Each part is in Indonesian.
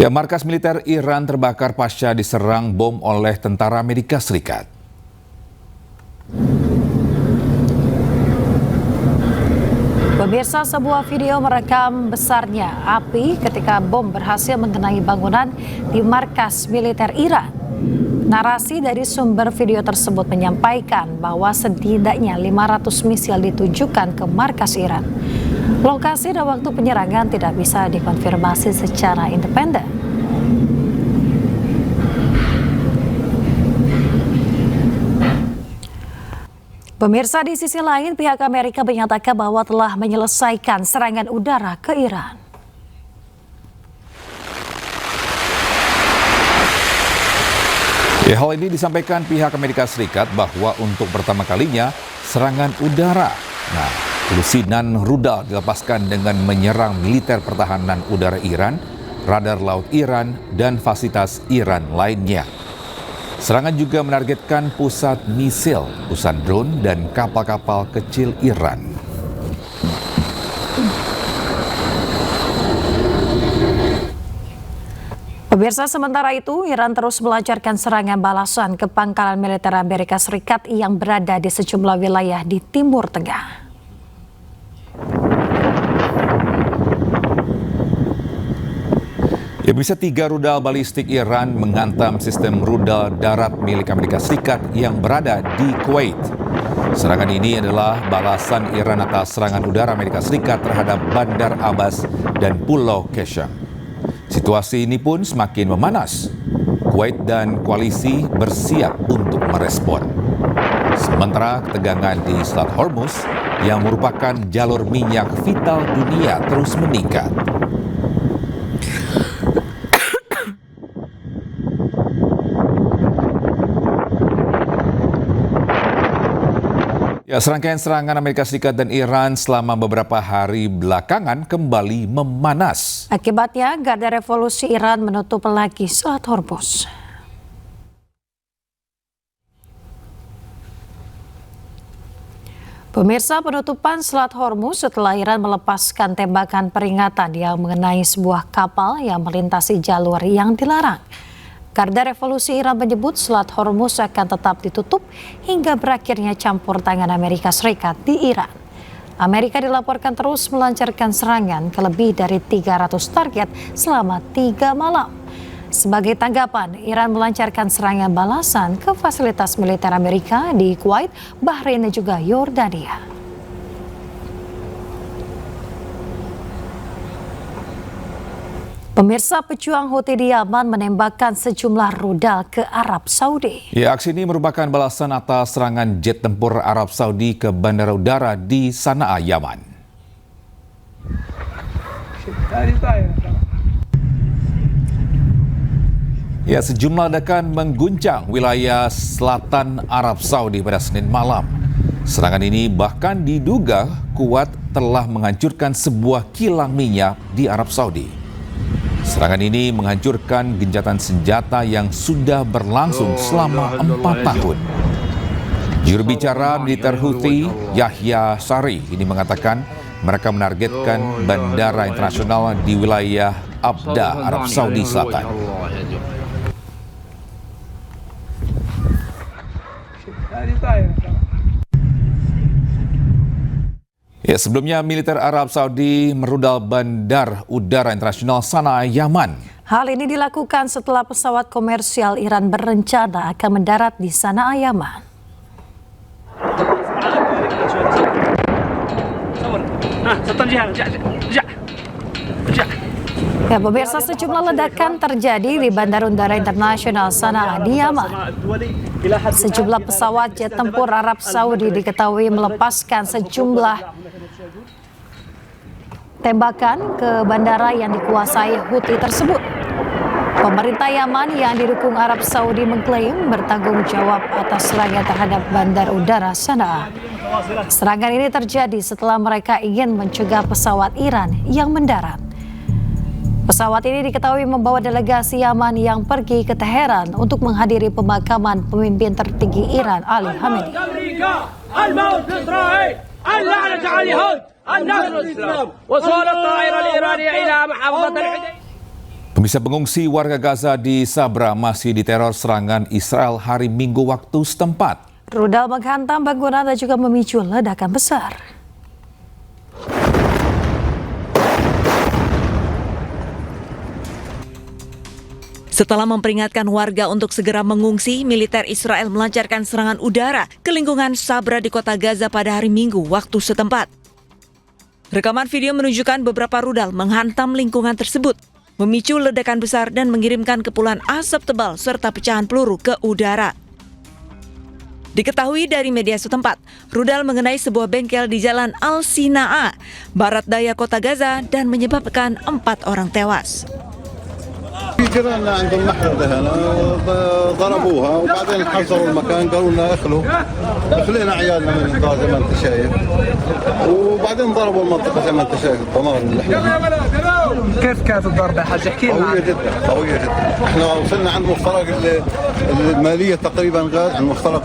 Ya, markas militer Iran terbakar pasca diserang bom oleh tentara Amerika Serikat. Pemirsa, sebuah video merekam besarnya api ketika bom berhasil mengenai bangunan di markas militer Iran. Narasi dari sumber video tersebut menyampaikan bahwa setidaknya 500 misil ditujukan ke markas Iran. Lokasi dan waktu penyerangan tidak bisa dikonfirmasi secara independen. Pemirsa, di sisi lain pihak Amerika menyatakan bahwa telah menyelesaikan serangan udara ke Iran. Ya, hal ini disampaikan pihak Amerika Serikat bahwa untuk pertama kalinya serangan udara. Lusinan rudal dilepaskan dengan menyerang militer pertahanan udara Iran, radar laut Iran, dan fasilitas Iran lainnya. Serangan juga menargetkan pusat misil, pusat drone, dan kapal-kapal kecil Iran. Pemirsa, sementara itu Iran terus melancarkan serangan balasan ke pangkalan militer Amerika Serikat yang berada di sejumlah wilayah di Timur Tengah. Ya, bisa 3 rudal balistik Iran menghantam sistem rudal darat milik Amerika Serikat yang berada di Kuwait. Serangan ini adalah balasan Iran atas serangan udara Amerika Serikat terhadap Bandar Abbas dan Pulau Qeshm. Situasi ini pun semakin memanas. Kuwait dan koalisi bersiap untuk merespon. Sementara ketegangan di Selat Hormuz yang merupakan jalur minyak vital dunia terus meningkat. Ya, serangkaian serangan Amerika Serikat dan Iran selama beberapa hari belakangan kembali memanas. Akibatnya, Garda Revolusi Iran menutup lagi Selat Hormuz. Pemirsa, penutupan Selat Hormuz setelah Iran melepaskan tembakan peringatan yang mengenai sebuah kapal yang melintasi jalur yang dilarang. Garda Revolusi Iran menyebut Selat Hormuz akan tetap ditutup hingga berakhirnya campur tangan Amerika Serikat di Iran. Amerika dilaporkan terus melancarkan serangan ke lebih dari 300 target selama 3 malam. Sebagai tanggapan, Iran melancarkan serangan balasan ke fasilitas militer Amerika di Kuwait, Bahrain, dan juga Yordania. Pemirsa, pejuang Houthi di Yaman menembakkan sejumlah rudal ke Arab Saudi. Ya, aksi ini merupakan balasan atas serangan jet tempur Arab Saudi ke bandara udara di Sana'a, Yaman. Ya, sejumlah ledakan mengguncang wilayah selatan Arab Saudi pada Senin malam. Serangan ini bahkan diduga kuat telah menghancurkan sebuah kilang minyak di Arab Saudi. Serangan ini menghancurkan gencatan senjata yang sudah berlangsung selama 4 tahun. Juru bicara militer Houthi, Yahya Sari, ini mengatakan mereka menargetkan bandara internasional di wilayah Abda, Arab Saudi Selatan. Ya, sebelumnya militer Arab Saudi merudal bandar udara internasional Sana'a, Yaman. Hal ini dilakukan setelah pesawat komersial Iran berencana akan mendarat di Sana'a, Yaman. Ya, pemirsa, sejumlah ledakan terjadi di Bandar Udara Internasional Sana'a di Yaman. Sejumlah pesawat jet tempur Arab Saudi diketahui melepaskan sejumlah tembakan ke bandara yang dikuasai Houthi tersebut. Pemerintah Yaman yang didukung Arab Saudi mengklaim bertanggung jawab atas serangan terhadap bandar udara Sana'a. Serangan ini terjadi setelah mereka ingin mencegah pesawat Iran yang mendarat. Pesawat ini diketahui membawa delegasi Yaman yang pergi ke Teheran untuk menghadiri pemakaman pemimpin tertinggi Iran, Ali Khamenei. Pemirsa, pengungsi warga Gaza di Sabra masih diteror serangan Israel hari Minggu waktu setempat. Rudal menghantam bangunan dan juga memicu ledakan besar. Setelah memperingatkan warga untuk segera mengungsi, militer Israel melancarkan serangan udara ke lingkungan Sabra di kota Gaza pada hari Minggu waktu setempat. Rekaman video menunjukkan beberapa rudal menghantam lingkungan tersebut, memicu ledakan besar dan mengirimkan kepulan asap tebal serta pecahan peluru ke udara. Diketahui dari media setempat, rudal mengenai sebuah bengkel di Jalan Al-Sinaa, barat daya kota Gaza dan menyebabkan 4 orang tewas. جيراننا عندهم محرقة هنا ضربوها وبعدين حصروا المكان قالوا لنا اخلوا خلينا عيالنا من غزة زي ما انت شايف وبعدين ضربوا المنطقة زي ما انت شايف الدمار اللي احنا فيه. كيف كانت الضربة حاج احكي لنا؟ قوية جدا قوية جدا احنا وصلنا عند مفترق المالية تقريبا غاز المفترق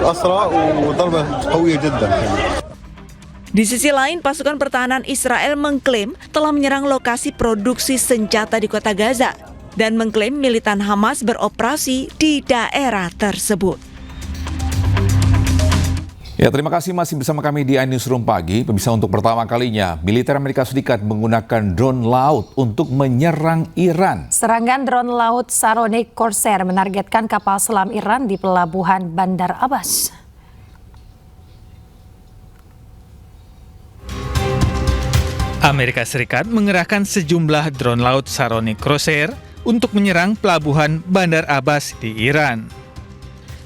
الأسرى وضربة قوية جدا. Di sisi lain, pasukan pertahanan Israel mengklaim telah menyerang lokasi produksi senjata di kota Gaza dan mengklaim militan Hamas beroperasi di daerah tersebut. Ya, terima kasih masih bersama kami di iNewsroom Pagi. Pemirsa, untuk pertama kalinya, militer Amerika Serikat menggunakan drone laut untuk menyerang Iran. Serangan drone laut Saronic Corsair menargetkan kapal selam Iran di pelabuhan Bandar Abbas. Amerika Serikat mengerahkan sejumlah drone laut Saronic Corsair untuk menyerang pelabuhan Bandar Abbas di Iran.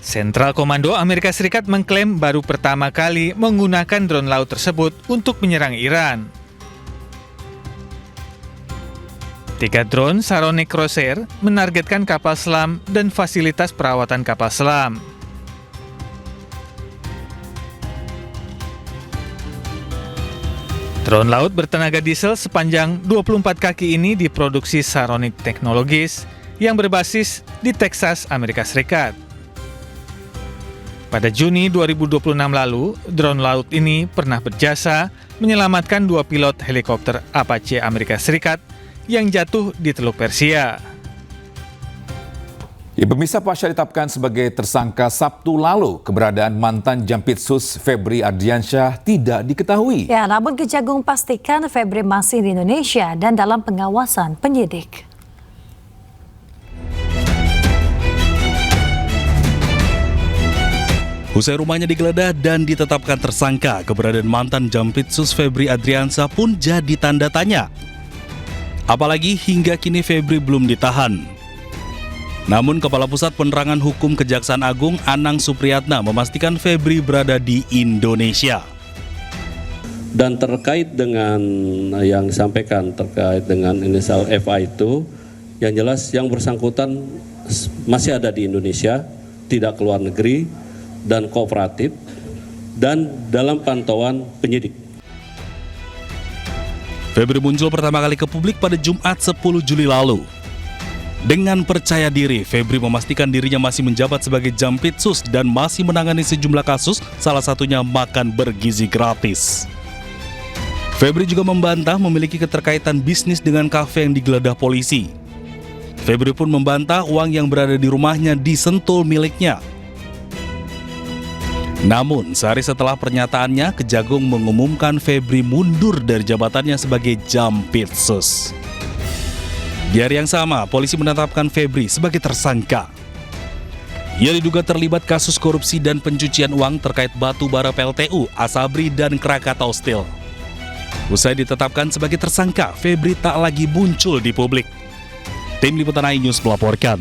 Sentral Komando Amerika Serikat mengklaim baru pertama kali menggunakan drone laut tersebut untuk menyerang Iran. 3 drone Saronic Corsair menargetkan kapal selam dan fasilitas perawatan kapal selam. Drone laut bertenaga diesel sepanjang 24 kaki ini diproduksi Saronic Technologies yang berbasis di Texas, Amerika Serikat. Pada Juni 2026 lalu, drone laut ini pernah berjasa menyelamatkan 2 pilot helikopter Apache Amerika Serikat yang jatuh di Teluk Persia. Ya, pemirsa, pasca ditetapkan sebagai tersangka Sabtu lalu, keberadaan mantan Jampitsus Febri Ardiansyah tidak diketahui. Ya, namun Kejagung pastikan Febri masih di Indonesia dan dalam pengawasan penyidik. Usai rumahnya digeledah dan ditetapkan tersangka, keberadaan mantan Jampitsus Febri Ardiansyah pun jadi tanda tanya. Apalagi hingga kini Febri belum ditahan. Namun Kepala Pusat Penerangan Hukum Kejaksaan Agung Anang Supriyatna memastikan Febri berada di Indonesia. Dan terkait dengan yang disampaikan terkait dengan inisial FA itu, yang jelas yang bersangkutan masih ada di Indonesia, tidak keluar negeri dan kooperatif dan dalam pantauan penyidik. Febri muncul pertama kali ke publik pada Jumat 10 Juli lalu. Dengan percaya diri, Febri memastikan dirinya masih menjabat sebagai Jampitsus dan masih menangani sejumlah kasus, salah satunya makan bergizi gratis. Febri juga membantah memiliki keterkaitan bisnis dengan kafe yang digeledah polisi. Febri pun membantah uang yang berada di rumahnya disentul miliknya. Namun, sehari setelah pernyataannya, Kejagung mengumumkan Febri mundur dari jabatannya sebagai Jampitsus. Di hari yang sama, polisi menetapkan Febri sebagai tersangka. Ia diduga terlibat kasus korupsi dan pencucian uang terkait batu bara PLTU, Asabri, dan Krakatau Steel. Usai ditetapkan sebagai tersangka, Febri tak lagi muncul di publik. Tim Liputan iNews melaporkan.